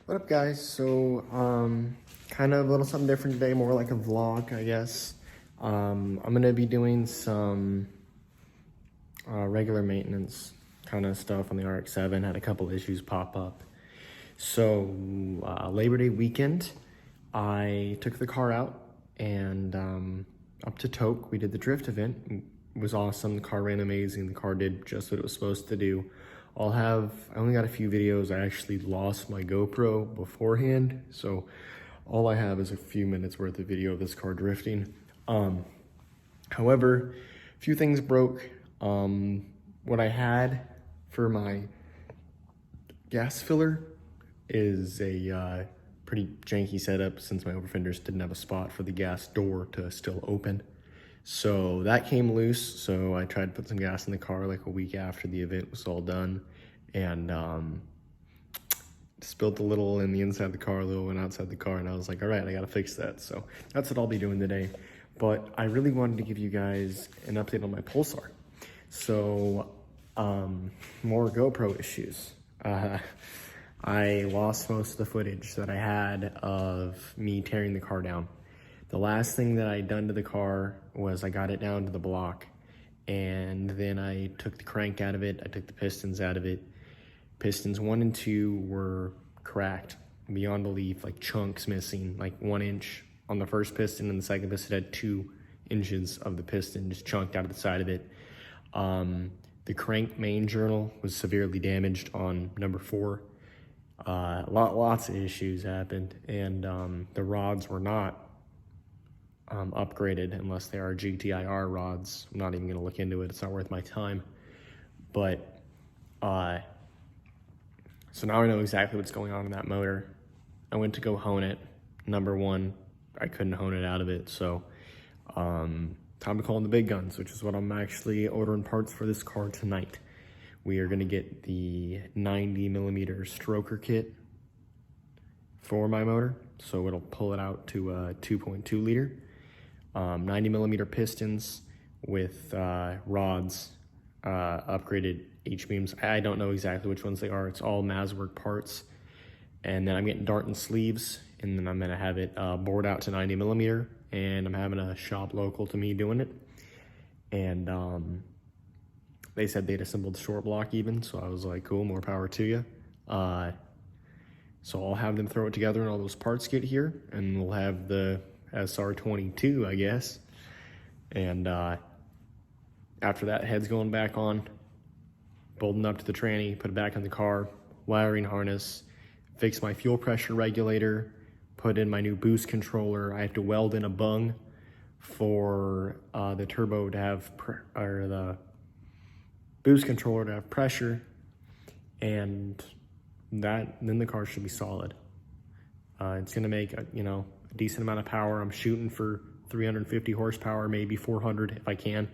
What up, guys? So, kind of a little something different today, more like a vlog, I guess. I'm gonna be doing some regular maintenance kind of stuff on the RX-7. Had a couple issues pop up. So, Labor Day weekend, I took the car out and up to Toke. We did the drift event. It was awesome. The car ran amazing. The car did just what it was supposed to do. I only got a few videos. I actually lost my GoPro beforehand, so all I have is a few minutes worth of video of this car drifting. However, a few things broke. What I had for my gas filler is a pretty janky setup since my overfenders didn't have a spot for the gas door to still open. So that came loose, so I tried to put some gas in the car like a week after the event was all done, and spilled a little in the inside of the car, a little went outside the car, and I was like, all right, I gotta fix that. So that's what I'll be doing today. But I really wanted to give you guys an update on my Pulsar. So, more GoPro issues. I lost most of the footage that I had of me tearing the car down. The last thing that I'd done to the car was I got it down to the block, and then I took the crank out of it, I took the pistons out of it. Pistons 1 and 2 were cracked beyond belief, like chunks missing, like 1 inch on the first piston, and the second piston had 2 inches of the piston just chunked out of the side of it. The crank main journal was severely damaged on number 4. Lots of issues happened, and the rods were not upgraded unless they are GTIR rods. I'm not even gonna look into it, it's not worth my time. But so now I know exactly what's going on in that motor. I went to go hone it. Number 1, I couldn't hone it out of it, so time to call in the big guns, which is what I'm actually ordering parts for this car tonight. We are gonna get the 90mm stroker kit for my motor, so it'll pull it out to a 2.2 liter. 90mm pistons with rods, upgraded H-beams. I don't know exactly which ones they are. It's all Mazwork parts. And then I'm getting Darton sleeves, and then I'm gonna have it bored out to 90mm, and I'm having a shop local to me doing it. And they said they'd assembled the short block even, so I was like, cool, more power to you. So I'll have them throw it together and all those parts get here, and we'll have the SR22, I guess. And after that, head's going back on, bolting up to the tranny, put it back in the car, wiring harness, fix my fuel pressure regulator, put in my new boost controller. I have to weld in a bung for the turbo to have, or the boost controller to have pressure, and then the car should be solid. It's gonna make a decent amount of power. I'm shooting for 350 horsepower, maybe 400 if I can,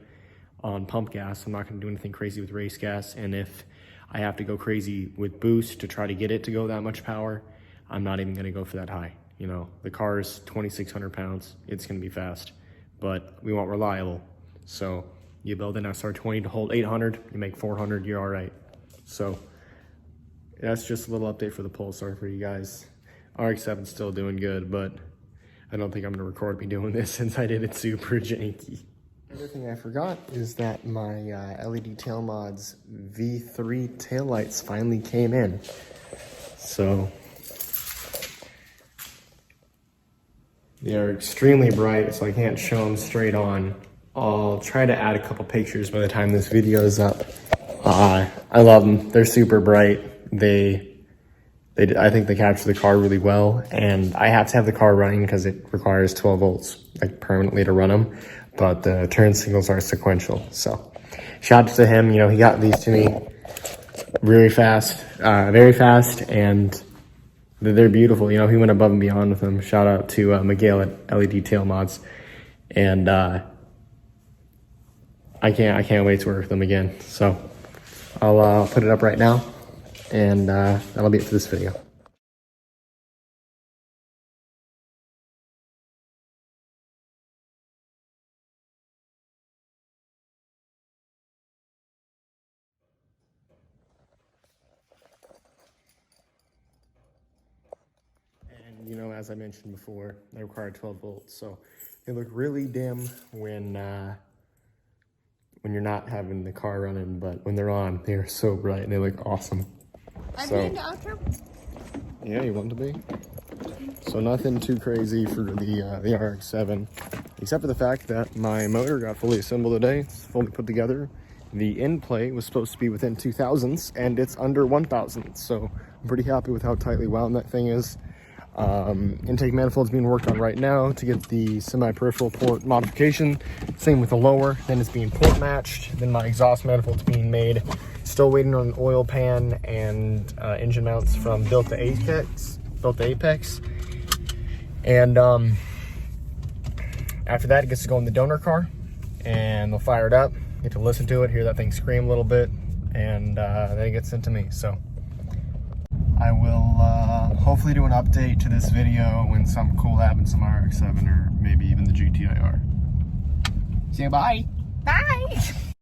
on pump gas. I'm not gonna do anything crazy with race gas, and if I have to go crazy with boost to try to get it to go that much power, I'm not even gonna go for that high. The car is 2,600 pounds. It's gonna be fast, but we want reliable. So you build an SR20 to hold 800, you make 400, you're all right. So that's just a little update for the Pulsar for you guys. RX-7's still doing good, but I don't think I'm gonna record me doing this since I did it super janky. Another thing I forgot is that my LED Tail Mods V3 taillights finally came in. So they are extremely bright, so I can't show them straight on. I'll try to add a couple pictures by the time this video is up. I love them. They're super bright. I think they capture the car really well, and I have to have the car running because it requires 12 volts like permanently to run them, but the turn signals are sequential. So shout out to him. He got these to me very fast, and they're beautiful. He went above and beyond with them. Shout out to Miguel at LED Tail Mods, and I can't wait to work with them again. So I'll put it up right now, and that'll be it for this video. you know, as I mentioned before, they require 12 volts, so they look really dim when you're not having the car running, but when they're on, they are so bright and they look awesome. I'm So, doing the outro. yeah, you want to be? So nothing too crazy for the RX-7, except for the fact that my motor got fully assembled today. It's fully put together. The end plate was supposed to be within 2000s, and it's under 1000. So I'm pretty happy with how tightly wound that thing is. Intake manifold's being worked on right now to get the semi-peripheral port modification. Same with the lower. Then it's being port matched. Then my exhaust manifold's being made. Still waiting on an oil pan and engine mounts from Built to Apex. And after that, it gets to go in the donor car, and they'll fire it up. Get to listen to it, hear that thing scream a little bit, and then it gets sent to me. So I will hopefully do an update to this video when something cool happens to my RX-7 or maybe even the GTIR. Say bye. Bye.